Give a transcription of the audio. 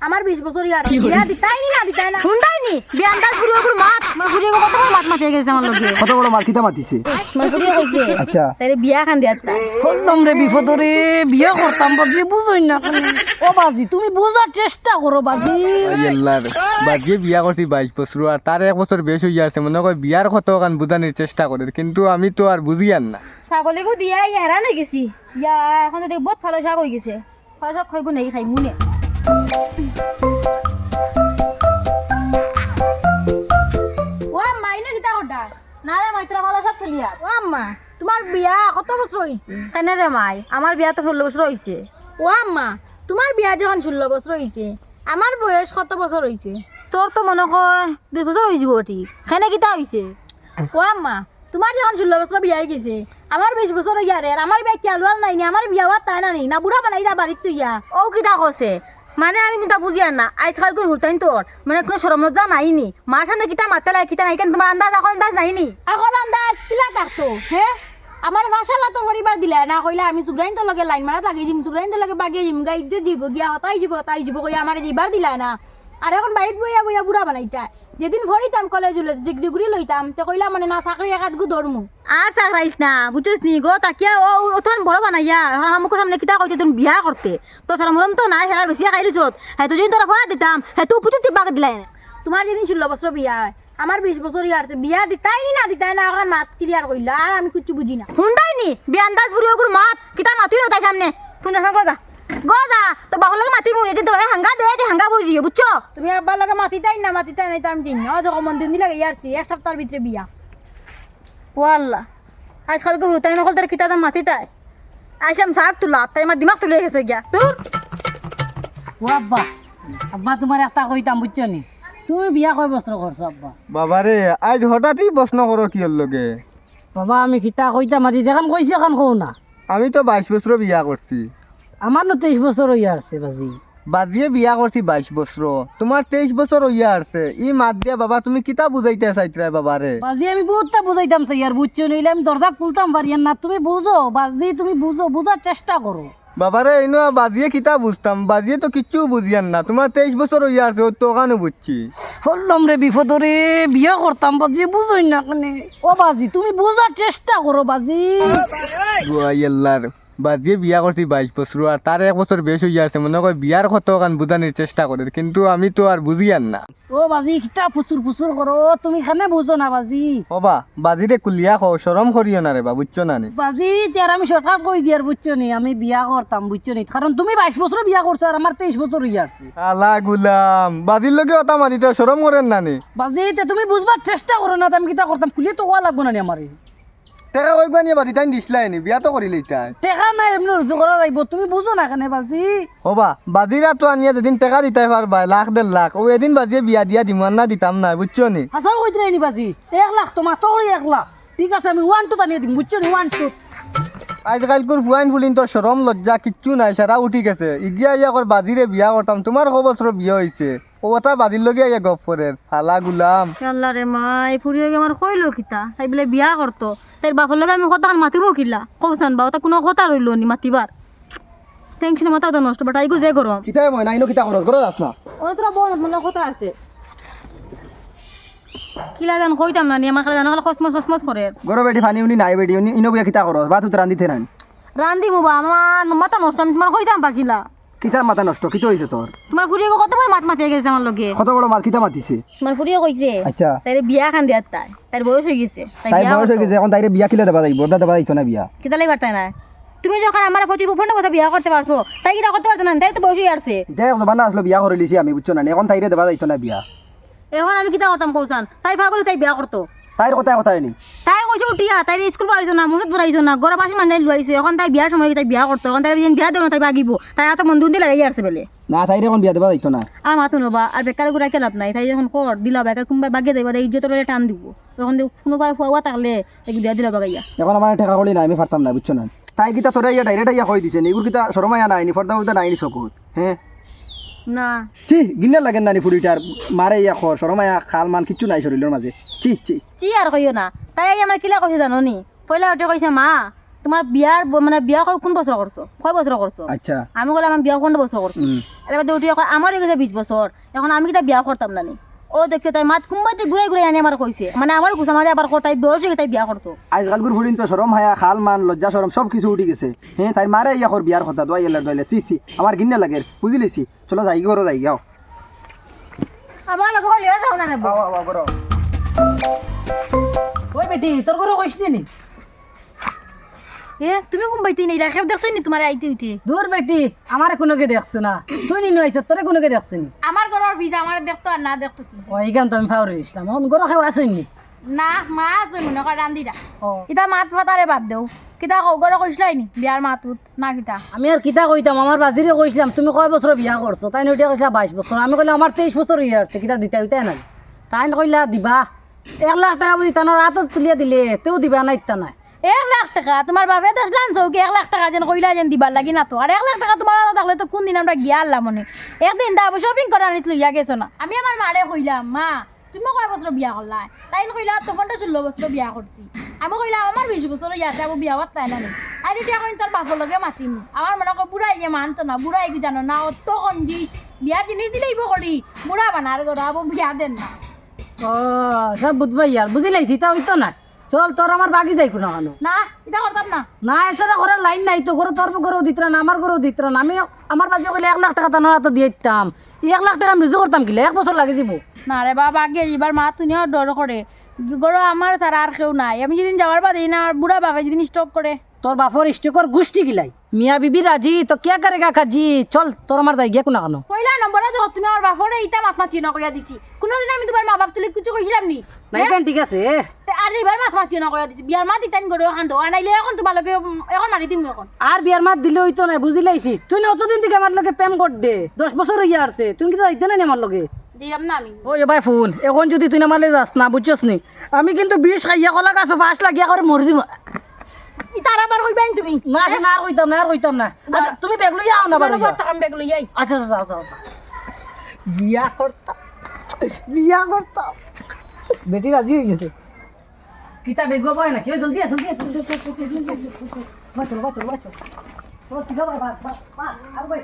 আমার 20 বছর ইয়ার বিয়া দিতাই নি না দিতাই না শুনতাই নি বিয়ান্দাজ ঘুরে ঘুরে মাত আমার ঘুরে কত বড় মাত মাতিয়ে গেছে আমার লগে কত বড় মাল কিতা মাতিছে আমার ঘুরে কইছে আচ্ছা তারে বিয়া খান দিয়া তা বললাম রে বিপদরে বিয়ে করতাম বাজি বুঝই না কেন। ও বাজি তুমি বোঝার চেষ্টা করো বাজি। আল্লাহ বাজিয়ে বিয়া করছি 22 বছর আর তার 1 বছর বেশি হয়ে আছে মনে হয় বিয়ার কত গান বুঝানোর চেষ্টা করে কিন্তু আমি তো আর বুঝি আর না। ছাগলেকো দিয়া হেরান হয়ে গেছি ইয়া এখন তো দেখ বহুত ভালো শাক হয়ে গেছে ভালো শাক খাইবো নাকি খাই মুনে ও মাইনে দিতা ওটা না রে মাই তোরা ভালো শাক খেলি আর ও আম্মা তোমার বিয়া কত বছর হইছে কেন রে মাই আমার বিয়া তো 16 বছর হয়েছে ও আম্মা তোমার বিয়া যখন 16 বছর হইছে আমার বয়স কত বছর হইছে তোর তো মনে হয় 20 বছর হয়ে যাব ঠিক খানে কিতা হয়েছে ও আম্মা তোমার যখন 16 বছর বিয়া হয়ে গেছে আমার 20 বছর হইয়া রে আর আমার বিয়া কি আলুয়াল নাই না আমার বিয়া হওয়ার তাই না নেই না বুড়া বানাই দা বাড়ির তুই ইয়া ও কিতা কছে মানে আমি কিন্তু বুঝি আর না আজকাল করে হুরতাইন তোর মানে কোনো সরম লজ্জা নাইনি মার সামনে কিতা মারতে লাগে কিতা নাই কেন তোমার আন্দাজ এখন আন্দাজ নাইনি এখন আন্দাজ কিলা থাকতো হ্যাঁ আমার ভাষালা তো করিবার দিলে না কইলে আমি সুগ্রাইন তো লগে লাইন মারা লাগিয়ে দিম সুগ্রাইন তো লগে বাগিয়ে দিম গাই দিব গিয়া হতাই যাব কই আমার দিবার দিলা না আর এখন বাড়িত বইয়া বইয়া বুড়া বানাইতা যেদিন ভরিতাম কলেজ জিগজিগুড়ি লইতাম তে কইলা মানে না চাকরি একাত গু ধরমু আর চাকরাইস না বুঝছিস নি গো তাকিয়া ও তখন বড় বানাইয়া আমাকে সামনে কিতা কইতে তুমি বিয়া করতে তো সরমরম তো নাই হেরা বেশি খাইলিস হ্যাঁ তুই যদি তোরা ফোয়া দিতাম হ্যাঁ তুই পুতুতি বাগ দিলাই না তোমার যেদিন 16 বছর বিয়া হয় আমার 20 বছর ইয়ারছে বিয়া দিতাই নি না দিতাই না এখন মাত ক্লিয়ার কইলা আর আমি কিছু বুঝি না হুন্ডাই নি বিয়ান্দাজ ঘুরে ঘুরে মাত কিতা মাতি রও তাই সামনে তুই না গজা গজা তো বাহুর লাগে মাতি মুই যেদিন তোরা হাঙ্গা দে হাঙ্গা বুঝিয়ে বুঝছো তুমি আব্বার লগে মাতিতাই না তো আমি জানি না যখন মন দিন লাগে ইয়ারছি এক সপ্তাহের ভিতরে বিয়া ওয়াল্লাহ আজকাল কে হুরতাই নকল তোর কিতা দাম মাতি তাই আইসাম শাক তুলা তাই আমার দিমাগ তুলে গেছে গিয়া তোর ও আব্বা আব্বা তোমার একটা কইতাম বুঝছো নি তুমি বিয়া কয় বছর করছো আব্বা? বাবারে আজ হঠাৎই প্রশ্ন করো কি লগে বাবা আমি খিতা কইতাম আর যেখান কইছি এখন কও না। আমি তো 22 বছর বিয়া করছি আমার না 23 বছর হইয়া আছে বাজি। বাজিয়ে বিয়া করছি 22 বছর তোমার 23 বছর হইয়া আছে ই মাত দিয়া বাবা তুমি কিতা বুঝাইতে চাইতরা বাবারে বাজি আমি বহুতটা বুঝাইতাম চাই আর বুঝছো নইলে আমি দরজা খুলতাম পারি আর না তুমি বুঝো বাজি তুমি বুঝো বুঝার চেষ্টা করো। বাবারে ইনো বাজিয়ে কিতা বুঝতাম বাজিয়ে তো কিচ্ছু বুঝিয়ান না তোমার 23 বছর হইয়া আছে ও তো ওখানে বুঝছি বললাম রে বিপদরে বিয়ে করতাম বাজি বুঝই না কেন। ও বাজি তুমি বুঝার চেষ্টা করো বাজি। আল্লাহর বাজিয়ে বিয়া করছি 22 বছর আর তার 1 বছর বেশি হইয়া আছে মনে হয় বিয়ার কত গান বুঝানোর চেষ্টা করে কিন্তু আমি তো আর বুঝিয়ান না। ও বাজি খিতা ফুসুর ফুসুর করো তুমি খানে বুঝো না বাজি। ওবা বাজিরে কুলিয়া খাও শরম করিও না রে বা বুঝছো না নি বাজি তার আমি সরকার কই দিয়ার বুঝছো নি আমি বিয়া করতাম বুঝছো নি কারণ তুমি 22 বছর বিয়া করছো আর আমার 23 বছর হইয়া আছে। আলা গুলাম বাজির লগে ওটা মারিতে শরম করেন না নি বাজি তে তুমি বুঝবার চেষ্টা করো না তো আমি কিতা করতাম খুলিয়ে তো হওয়া লাগবো না নি আমার টেকা কই গানি বাজি তাই দিছলাই নি বিয়া তো করিলি তাই টেকা নাই এমনি রুজু করা যাইব তুমি বুঝো না কেন বাজি। ওবা বাজিরা তো আনিয়া যেদিন টেকা দিতে পারবা লাখ 1.5 লাখ ও এদিন বাজিয়ে বিয়া দিয়া দিমান না দিতাম না বুঝছো নি হাসা কইতে নাই নি বাজি 1 লাখ তোমার তোর 1 লাখ ঠিক আছে আমি 1 টু টানিয়ে দিম বুঝছো নি 1 টু। আজকালকুর ফুয়াইন ফুলিন তোর শরম লজ্জা কিচ্ছু নাই সারা উঠি গেছে ইগিয়া ইয়া কর বাজিরে বিয়া করতাম তোমার ক বছর বিয়া হইছে ও ওটা বাজির লগে ইয়া গপ করে হালা গুলাম আল্লাহ রে মাই ফুরিয়ে আমার কইলো কিতা তাই বলে বিয়া করতো তাই বাপর লগে আমি কথা মাতিব কিলা কৌসান বা ওটা কোনো কথা রইল নি মাতিবার টেনশন মাথা তো নষ্ট বাট আইগো যে গরম কিতাই মই নাইনো কিতা করস করস আস না ও তোরা বড় মনে কথা আছে কিলা জান কইতাম না নি আমার খালি জানা খসমস করে গরো বেটি ফানি উনি নাই বেটি উনি ইনো বুয়া কিতা করস বা তুই রান্দিতে নাই রান্দি মুবা আমার মাথা নষ্ট আমি তোমার কইতাম বাকিলা কিতা মাথা নষ্ট কিতা হইছে তোর তোমার ফুরিয়ে কত বড় মাত মাতিয়ে গেছে আমার লগে কত বড় মাল কিতা মাতিছে তোমার ফুরিয়ে কইছে আচ্ছা তাই বিয়া খান দিয়ার তাই বয়স হয়ে গেছে তাই বয়স হয়ে গেছে এখন তাইরে বিয়া কিলা দেবা যাইব ওটা দেবা যাইতো না বিয়া কিতা লাগি পারতাই না তুমি যখন আমার পঁচিশ ফোনটা কথা বিয়া করতে পারছো তাই কিটা করতে পারছো না তাই তো বয়স হয়ে আসছে এটাই জবানা আসলো বিয়া করে লিছি আমি বুঝছো না এখন তাইরে দেবা যাইতো না বিয়া এখন আমি কিতা করতাম কৌসান তাই ভাবলো তাই বিয়া করতো তাইর কথাই নি তাই কইছে উঠিয়া তাই স্কুল পড়াইছো না মুখত পড়াইছো না ঘরে বাসি মানুষ লুয়াইছে এখন তাই বিয়ার সময় তাই বিয়া করতো এখন তাই বিয়া দেবো না তাই বাগিব তাই এত মন দুন লাগে আসছে বেলে না তাইরে এখন বিয়া দেবা যাইতো না আর মাথো নবা আর বেকার করে লাভ নাই তাই যখন কর দিলা বেকার কোনবা বাগিয়ে দেবা ইজ্জত টান দিব তখন কোনোবাই ফুয়া থাকলে বিয়া দিলা বাগাইয়া এখন আমার ঠেকা করি না আমি পারতাম না বুঝছো না তাই কিতা তোরা ইয়া ডাইরেক্ট ইয়া কই দিছে নিগুর কিতা শরমায়া নাই নি ফর্দা উদা নাই নি চকুত হ্যাঁ না চি গিন্না লাগেন না নি ফুড়িটার মারে ইয়া খর শরমায়া খাল মান কিচ্ছু নাই শরীরের মাঝে চি চি চি আর কইও না তাই আমার কিলা কইছে জানো নি পয়লা উঠে কইছে মা তোমার বিয়ার মানে বিয়া কোন বছর করছো কয় বছর করছো আচ্ছা আমি বলে আমার বিয়া কোন বছর করছো এবার উঠি এখন আমার হয়ে গেছে 20 বছর এখন আমি কিটা বিয়া করতাম না নি ও দেখে তাই মাত কুম্বাইতে ঘুরাই ঘুরাই আনি আমার কইছে মানে আমার কুছ আমার আবার তাই বয়স হয়ে তাই বিয়া করতো আজকাল গুর ফুড়িন তো শরম হায়া খাল মান লজ্জা শরম সব কিছু উঠি গেছে হ্যাঁ তাই মারে ইয়া কর বিয়ার কথা দোয়াই এলার দোয়াইলে সি আমার গিন্না লাগে বুঝলিছি চলো যাই করো যাই যাও আমার লগে লিয়ে যাও না নেবো ওই বেটি তোর করে কইস নি এ তুমি কোনবাইতে নাই রাখে দেখছ নি তোমার আইতে উঠে দূর বেটি আমার কোনোকে দেখছ না তুই নি নইছ তোরে কোনোকে দেখছ নি আমার ঘরের ভিজা আমার দেখতো আর না দেখতো কি ওই গান তো আমি ফাউরি ইসলাম অন গরো খাও আসেনি না মা আছে মনে কর রান্দিরা ও ইতা মাত ফাতারে বাদ দেও কিতা ঘরে কইছলাই নি বিয়ার মাতুত না কিতা আমি আর কিতা কইতাম আমার বাজিরে কইছিলাম তুমি কয় বছর বিয়া করছো তাই নইটা কইলা 22 বছর আমি কইলাম আমার 23 বছর হয়ে আসছে কিতা দিতে হইতে না তাই কইলা দিবা 1 লাখ টাকা বুঝি তানোর হাতত তুলিয়া দিলে তেও দিবা না ইত্তা নাই 1 লাখ টাকা তোমার বাপে দেখলাম চৌকি 1 লাখ টাকা যেন কইলা যেন দিবার লাগি না তো আর 1 লাখ টাকা তোমার হাতে থাকলে তো কোন দিন আমরা গিয়া আনলাম মনে একদিন দাবো শপিং করা নিত লইয়া গেছো না আমি আমার মারে কইলাম মা তুমি কয় বছর বিয়া করলা তাই কইলা তখন তো 16 বছর বিয়া করছি আমি কইলাম আমার 20 বছর ইয়াতে আমি বিয়া করতে না নি আর এটা কইন তোর বাপর লগে মাতিম আমার মনে কয় বুড়া ইয়ে মানতো না বুড়া কি জানো না অত কন্দি বিয়া জিনিস দিলেইব করি বুড়া বানার গড় আবো বিয়া দেন না ও সব বুঝবাই আর বুঝি লাইছি তা হইতো না চল তোর আমার বাকি যাই কোনো কেন না এটা করতাম না না এসে ঘরের লাইন নাই তো ঘরে তোর ঘরেও দিত না আমার ঘরেও দিত না আমি আমার বাজে কইলে 1 লাখ টাকা তানোর হাতে দিয়ে দিতাম 1 লাখ টাকা আমি রুজু করতাম কিলে 1 বছর লাগে দিব না রে বাবা আগে এবার মা তুমিও ডর করে গড় আমার তারা আর কেউ নাই আমি যেদিন যাওয়ার বাদে না বুড়া বাবা যেদিন স্টপ করে তোর বাপর স্টিকর গোষ্ঠী গিলাই মিয়া বিবি রাজি তো কে করেগা কাজি চল তোর আমার যাই গিয়া কোনো কেন কইলা নম্বরে তো তুমি আমার বাপরে ইটা মাত মাতি না কইয়া দিছি কোনোদিন আমি তোমার মা বাপ তুলি কিছু কইছিলাম নি নাই কেন ঠিক আছে তে আর এবার মাত মাতি না কইয়া দিছি বিয়ার মা দিতান গড় খান দো আনাইলে এখন তোমালকে এখন মারি দিম এখন আর বিয়ার মাত দিলে হইতো না বুঝি লাইছি তুই না অতদিন থেকে আমার লগে প্রেম কর দে 10 বছর হইয়া আসছে তুই কি যাইতে না আমার লগে দিলাম না আমি ওই ভাই ফোন এখন যদি তুই নামালে যাস না বুঝছস নি আমি কিন্তু 20 খাইয়া কলা গাছ ফাঁস লাগিয়া করে মরে দিব ইতার আবার কইবাইন তুমি না না আর কইতাম না আর কইতাম না আচ্ছা, তুমি ব্যাগ লইয়া আও না বাড়ি বড় টাকা বেগ লই যাই আচ্ছা আচ্ছা আচ্ছা আচ্ছা বিয়া করতাম বেটি রাজি হয়ে গেছে কিতা বেগ বয় না কেউ জলদি জলদি বাঁচো বাঁচো বাঁচো চলো ঠিক আছে আর ভাই